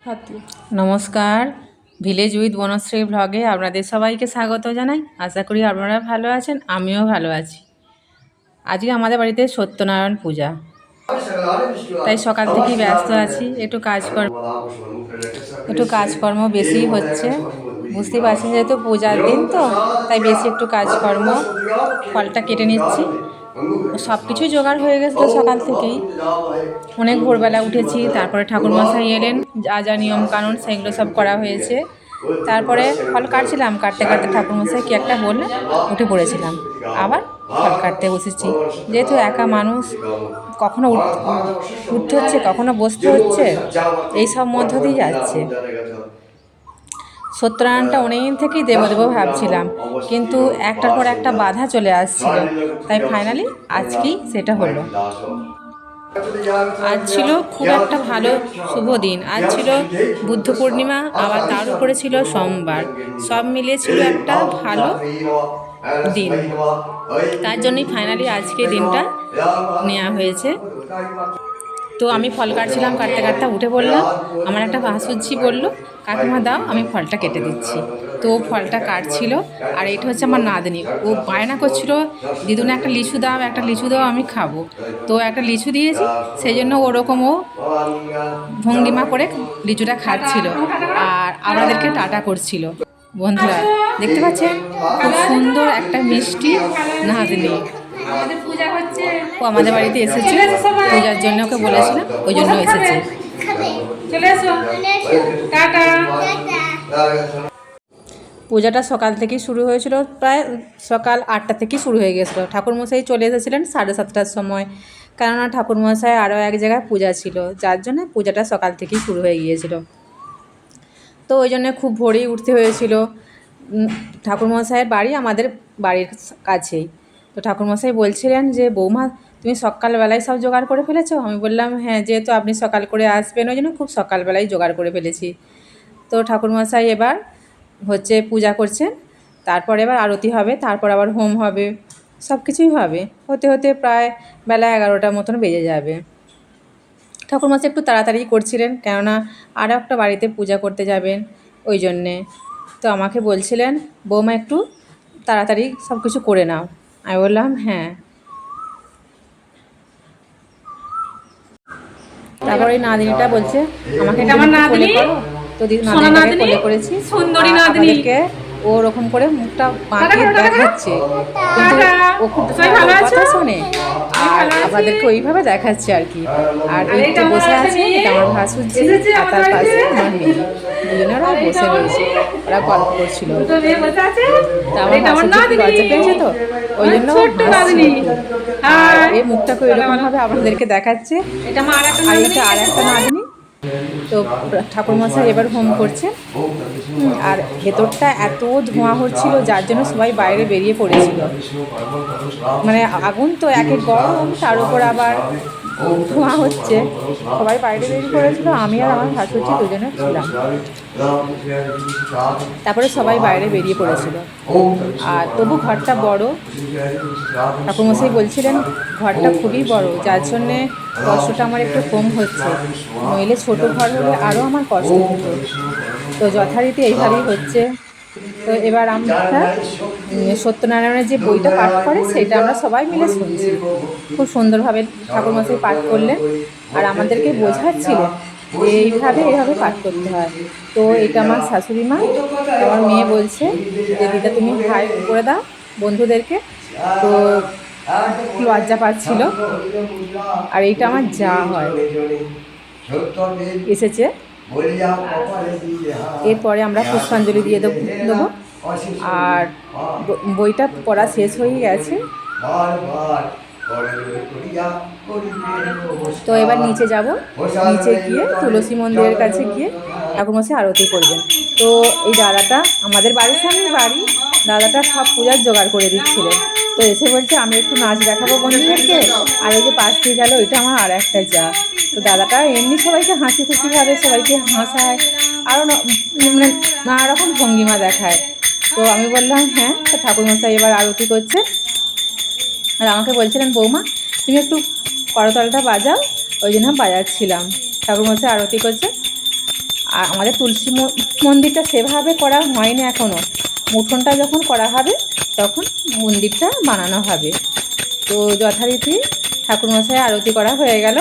হাতি নমস্কার, village with Banasree ব্লগে আপনাদের সবাইকে স্বাগত জানাই। আশা করি আপনারা ভালো আছেন, আমিও ভালো আছি। আজকে আমাদের বাড়িতে সত্যনারায়ণ পূজা, তাই সকাল থেকেই ব্যস্ত আছি। একটু কাজকর্ম বেশি হচ্ছে, বুঝতেই পারছেন, যেহেতু পূজার দিন তো তাই বেশি একটু কাজকর্ম। ফলটা কেটে নিচ্ছি, সব কিছুই জোগাড় হয়ে গেছিলো সকাল থেকেই। অনেক ভোরবেলা উঠেছি, তারপরে ঠাকুরমশাই এলেন, যা যা নিয়মকানুন সেগুলো সব করা হয়েছে। তারপরে ফল কাটছিলাম, কাটতে কাটতে ঠাকুরমশাই কী একটা বললেন, উঠে পড়েছিলাম। আবার ফল কাটতে বসেছি, যেহেতু একা মানুষ, কখনো উঠতে হচ্ছে, কখনো বসতে হচ্ছে, এই সব মধ্য দিয়ে যাচ্ছে। সত্যনারায়ণটা অনেক দিন থেকেই দেবো দেবো ভাবছিলাম, কিন্তু একটার পর একটা বাধা চলে আসছিল, তাই ফাইনালি আজকেই সেটা হলো। আজ ছিল খুব একটা ভালো শুভ দিন। আজ ছিল বুদ্ধ পূর্ণিমা, আবার তার উপরে ছিল সোমবার। সব মিলিয়ে ছিল একটা ভালো দিন, তার জন্যই ফাইনালি আজকে দিনটা নেওয়া হয়েছে। তো আমি ফল কাটছিলাম, কাটতে কাটতে উঠে পড়লাম। আমার একটা ভাসুরঝি বলল, কাকিমা দাও, আমি ফলটা কেটে দিচ্ছি। তো ফলটা কাটছিল, আর এটা হচ্ছে আমার নাতনি। ও বায়না করছিল, দিদুনে একটা লিচু দাও, একটা লিচু দাও, আমি খাবো। তো একটা লিচু দিয়েছি, সেই জন্য ওরকমও ভঙ্গিমা করে লিচুটা খাচ্ছিল আর আমাদেরকে টাটা করছিল। বন্ধুরা দেখতে পাচ্ছেন, খুব সুন্দর একটা মিষ্টি নাতনি। আমাদের পূজা হচ্ছে। ও আমাদের বাড়িতে এসেছে পূজার জন্য, ওকে বলেছিলাম, ওই জন্য এসেছে। চলে এসো, টাটা। পূজাটা সকাল থেকেই শুরু হয়েছিল, প্রায় সকাল 8টা থেকেই শুরু হয়ে গেছিলো। ঠাকুরমশাই চলে এসেছিলেন 7:30টার সময়, কেননা ঠাকুরমশাই আরও এক জায়গায় পূজা ছিল, যার জন্য পূজাটা সকাল থেকেই শুরু হয়ে গিয়েছিল। তো ওই জন্য খুব ভোরেই উঠতে হয়েছিল। ঠাকুরমশাইয়ের বাড়ি আমাদের বাড়ির কাছেই। তো ঠাকুরমশাই বলছিলেন যে, বৌমা তুমি সকালবেলায় সব জোগাড় করে ফেলেছো? আমি বললাম হ্যাঁ, যেহেতু আপনি সকাল করে আসবেন ওই জন্য খুব সকালবেলায় জোগাড় করে ফেলেছি। তো ঠাকুরমশাই এবার হচ্ছে পূজা করছেন, তারপর এবার আরতি হবে, তারপর আবার হোম হবে, সব কিছুই হবে। হতে হতে প্রায় বেলা 11টার মতন বেজে যাবে। ঠাকুরমশাই একটু তাড়াতাড়ি করছিলেন, কেননা আরও একটা বাড়িতে পূজা করতে যাবেন, ওই জন্যে। তো আমাকে বলছিলেন, বৌমা একটু তাড়াতাড়ি সব কিছু করে নাও। আমি বললাম হ্যাঁ। তারপরে ওই নাতনিটা বলছে, আমাকে এটা আমার কোলে নাতনি, করো। তো সোনা নাতনিটাকে নাতনি, কোলে করেছি, সুন্দরী আর নাতনি। আমাদেরকে ও ওরকম করে মুখটা টাটা বাঁকিয়ে করো, টাটা করো। দেখাচ্ছে, কিন্তু টাটা। ও খুব সবাই ভালো আছো? কথা শোনে, আমি আর ভালো আছি। আমাদেরকে ওইভাবে দেখাচ্ছে আর কি। আর আর এই এটা তো আমার বসে একটা আছে, মেয়ে এটা আমার ভাসুরঝি, এসেছে আর আমাদের তার বাড়িতে। পাশে আমার মেয়ে। দুজনে ওরা আর এটা বসে আমার রয়েছে, মেয়ে। ওরা গল্প করছিল। দুটো মেয়ে বসে আছে। তা আর আমার এটা আমার ভাসুরঝি একটু নাতনি, লজ্জা পেয়েছে, তো ওই আমার জন্য ছোট্ট হাসছিল নাতনি। খুব। আর হাই। এই মুখটাকে টাটা বলো। এরকমভাবে আপনাদেরকে দেখাচ্ছে। এটা আমার আর একটা আর নাতনি এইটা আর একটা এসেছে। নাতনি। তো ঠাকুরমশাই এবার হোম করছেন। আর ভেতরটা এত ধোঁয়া হচ্ছিল, যার জন্য সবাই বাইরে বেরিয়ে পড়েছিল। মানে আগুন তো একে গরম, তার উপর আবার ধোঁয়া হচ্ছে, সবাই বাইরে বেরিয়ে পড়েছিল, আমি আর আমার ভাসুরঝি দুজনে ছিলাম। তারপরে সবাই বাইরে বেরিয়ে পড়েছিল। আর তবু ঘরটা বড়, ঠাকুরমশাই বলছিলেন ঘরটা খুবই বড়, যার জন্যে কষ্টটা আমার একটু কম হচ্ছে, নইলে ছোটো ঘর হলে আরও আমার কষ্ট হতো। তো যথারীতি এইভাবেই হচ্ছে। তো এবার আমরা সত্যনারায়ণের যে বইটা পাঠ করে সেটা আমরা সবাই মিলে শুনছি। খুব সুন্দরভাবে ঠাকুরমশাই পাঠ করলেন, আর আমাদেরকে বোঝাচ্ছিলেন যে এইভাবে পাঠ করতে হয়। তো এটা আমার শাশুড়ি মা, আমার মেয়ে বলছে যে দিদা তুমি হাই করে দাও বন্ধুদেরকে। তো লজ্জা পাচ্ছিল। আর এইটা আমার যা হয় এসেছে, এরপরে আমরা পুষ্পাঞ্জলি দিয়ে দেবো। আর বইটা পড়া শেষ হয়ে গেছে। তো এবার নিচে যাব, নিচে গিয়ে তুলসী মন্দিরের কাছে গিয়ে ঠাকুরমশাই আরতি করবেন। তো এই দাদাটা, আমাদের বাড়ির সামনে বাড়ি, দাদাটা সব পূজার জোগাড় করে দিচ্ছিলেন। তো এসে বলছে আমি একটু নাচ দেখাবো বন্ধুদেরকে। আর ওই যে পাশ দিয়ে গেল, ওইটা আমার আর একটা যা। তো দাদাটা এমনি সবাইকে হাসি খুশিভাবে সবাইকে হাসায়, আরও মানে নানা রকম ভঙ্গিমা দেখায়। তো আমি বললাম হ্যাঁ। তো ঠাকুরমশাই এবার আরতি করছে, আর আমাকে বলছিলেন বৌমা তুমি একটু করতালটা বাজাও, ওই জন্য বাজাচ্ছিলাম। ঠাকুরমশাই আরতি করছে, আর আমাদের তুলসী মন্দিরটা সেভাবে করা হয়নি এখনও। উঠোনটা যখন করা হবে তখন মন্দিরটা বানানো হবে। তো যথারীতি ঠাকুরমশাই আরতি করা হয়ে গেল।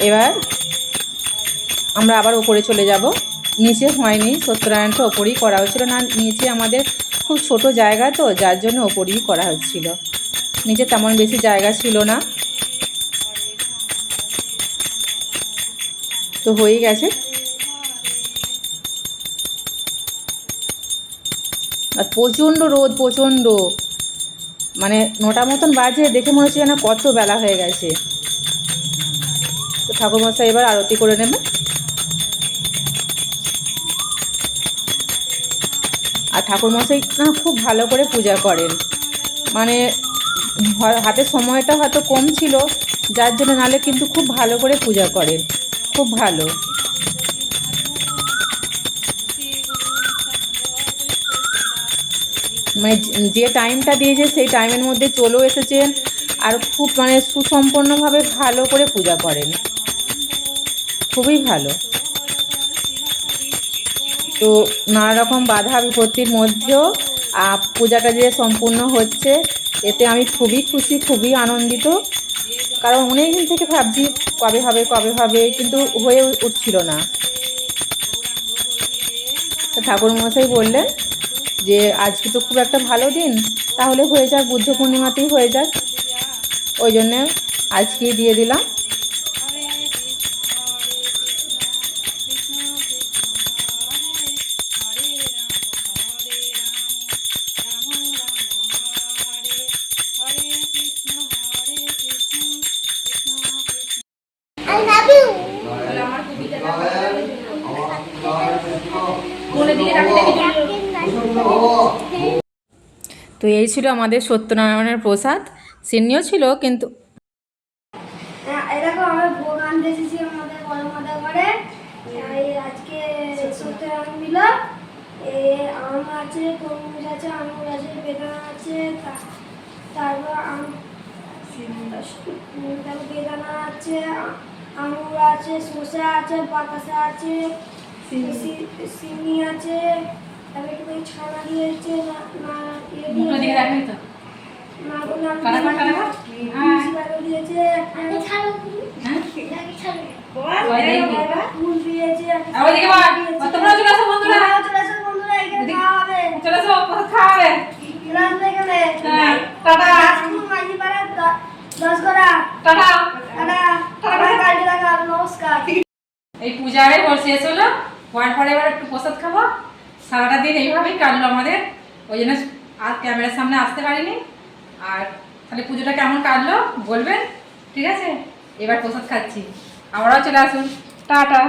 এবার আমরা আবার ওপরে চলে যাব। নিচে হয়নি, সত্যনারায়ণটা ওপরেই করা হচ্ছিল না, নিচে আমাদের খুব ছোট জায়গা তো, যার জন্য ওপরেই করা হচ্ছিল, নিচে তেমন বেশি জায়গা ছিল না। তো হয়ে গেছে। আর প্রচণ্ড রোদ, প্রচণ্ড, মানে 9টা মতন বাজে, দেখে মনে হচ্ছে যেন কত বেলা হয়ে গেছে। তো ঠাকুরমশাই এবার আরতি করে নেবে। আর ঠাকুরমশাই না খুব ভালো করে পূজা করেন, মানে হাতে সময়টা হয়তো কম ছিল যার জন্য, নালে কিন্তু খুব ভালো করে পূজা করেন, খুব ভালো। মানে যে টাইমটা দিয়েছে সেই টাইমের মধ্যে চলেও এসেছেন, আর খুব মানে সুসম্পন্নভাবে ভালো করে পূজা করেন, খুবই ভালো। তো নানা রকম বাধা বিপত্তির মধ্যেও পূজাটা যে সম্পূর্ণ হচ্ছে, এতে আমি খুবই খুশি, খুবই আনন্দিত। কারণ অনেক দিন থেকে ভাবছি কবে হবে কবে হবে, কিন্তু হয়ে উঠছিল না। তো ঠাকুরমশাই বললেন যে আজকে তো খুব একটা ভালো দিন, তাহলে হয়ে যাক, বুদ্ধ পূর্ণিমাতেই হয়ে যাক। ওই জন্যে আজকেই দিয়ে দিলাম। তো এই ছিল আমাদের সত্যনারায়ণের প্রসাদ। সিন্নিও ছিল কিন্তু দেখো আমরা ভোগ আনতে এসেছি আমাদের বড় মাথা ঘরে। আজকে সত্যনারায়ণ মিলন। আম আছে, তরমুজ আছে, আঙুর আছে, বেদানা আছে, তারপর বেদানা আছে, আঙুর আছে, শসা আছে, বাতাসা আছে, সিন্নি আছে, তারপরে একটু ছানা দিয়েছে, ফুল দিয়েছে, এই পূজায় শেষ হলো, হওয়ার পরে এবার একটু প্রসাদ খাবো। সারাটা দিন এইভাবেই কাটলো আমাদের, ওই জন্য আর ক্যামেরার সামনে আসতে পারিনি। আর তাহলে পুজোটা কেমন কাটলো বলবেন, ঠিক আছে? এবার প্রসাদ খাচ্ছি, আমরাও চলে আসুন, টাটা।